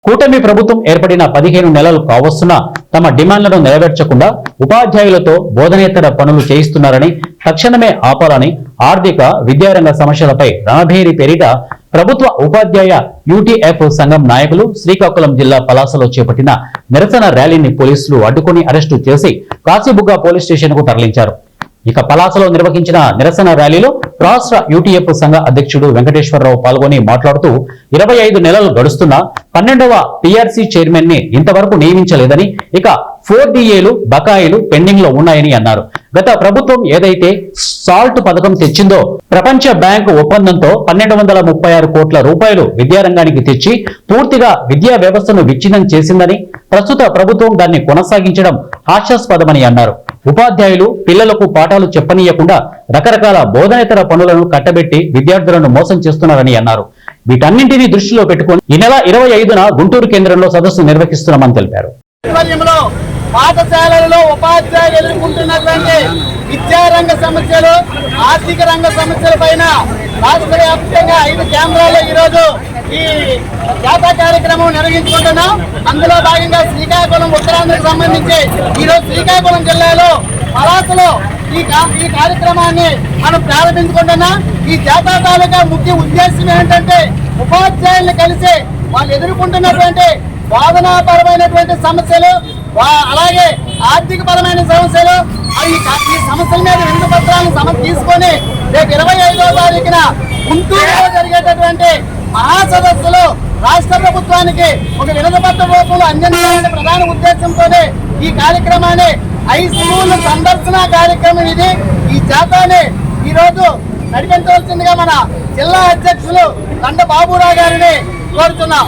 కూటమి ప్రభుత్వం ఏర్పడిన 15 నెలలు కావస్తున్నా తమ డిమాండ్లను నెరవేర్చకుండా ఉపాధ్యాయులతో బోధనేతర పనులు చేయిస్తున్నారని, తక్షణమే ఆపాలని ఆర్థిక విద్యారంగ సమస్యలపై రణభేరి పేరిట ప్రభుత్వ ఉపాధ్యాయ యూటీఎఫ్ సంఘం నాయకులు శ్రీకాకుళం జిల్లా పలాసలో చేపట్టిన నిరసన ర్యాలీని పోలీసులు అడ్డుకుని అరెస్టు చేసి కాశీబుగ్గ పోలీస్ స్టేషన్ కు తరలించారు. ఇక పలాసలో నిర్వహించిన నిరసన ర్యాలీలో రాష్ట్ర యూటీఎఫ్ సంఘ అధ్యక్షుడు వెంకటేశ్వరరావు పాల్గొని మాట్లాడుతూ 25 నెలలు గడుస్తున్నా 12వ పీఆర్సీ చైర్మన్ ని ఇంతవరకు నియమించలేదని, ఇక 4DAలు బకాయిలు పెండింగ్ లో ఉన్నాయని అన్నారు. గత ప్రభుత్వం ఏదైతే సాల్ట్ పథకం తెచ్చిందో ప్రపంచ బ్యాంకు ఒప్పందంతో 1236 కోట్ల రూపాయలు విద్యారంగానికి తెచ్చి పూర్తిగా విద్యా వ్యవస్థను విచ్ఛిన్నం చేసిందని, ప్రస్తుత ప్రభుత్వం దాన్ని కొనసాగించడం హాస్యాస్పదమని అన్నారు. ఉపాధ్యాయులు పిల్లలకు పాఠాలు చెప్పనీయకుండా రకరకాల బోధనేతర పనులను కట్టబెట్టి విద్యార్థులను మోసం చేస్తున్నారని అన్నారు. వీటన్నింటినీ దృష్టిలో పెట్టుకుని ఈ నెల 25న గుంటూరు కేంద్రంలో సదస్సు నిర్వహిస్తున్నామని తెలిపారు. పాఠశాలలలో ఉపాధ్యాయులు ఎదుర్కొంటున్నటువంటి విద్యారంగ సమస్యలు, ఆర్థిక రంగ సమస్యల పైన రాష్ట్ర వ్యాప్తంగా 5 కేంద్రాల్లో ఈరోజు ఈ జాతా కార్యక్రమం నిర్వహించుకుంటున్నాం. అందులో భాగంగా శ్రీకాకుళం ఉత్తరాంధ్రకు సంబంధించి ఈరోజు శ్రీకాకుళం జిల్లాలో పలాసలో ఈ కార్యక్రమాన్ని మనం ప్రారంభించుకుంటున్నాం. ఈ జాతా తాలూకా ముఖ్య ఉద్దేశం ఏంటంటే ఉపాధ్యాయులను కలిసి వాళ్ళు ఎదుర్కొంటున్నటువంటి బోధనాపరమైనటువంటి సమస్యలు, అలాగే ఆర్థిక పరమైన సమస్యలు, ఈ సమస్యల మీద వినతి పత్రాలను తీసుకొని రేపు 25వ తారీఖున గుంటూరులో జరిగేటటువంటి మహాసదస్సులో రాష్ట్ర ప్రభుత్వానికి ఒక వినతి పత్ర రూపంలో అందించాలనే ప్రధాన ఉద్దేశంతోనే ఈ కార్యక్రమాన్ని హై స్కూల్ సందర్శన కార్యక్రమం ఇది. ఈ జాతాన్ని ఈరోజు నడిపించవలసిందిగా మన జిల్లా అధ్యక్షులు దండ బాబురావు గారిని కోరుతున్నాం.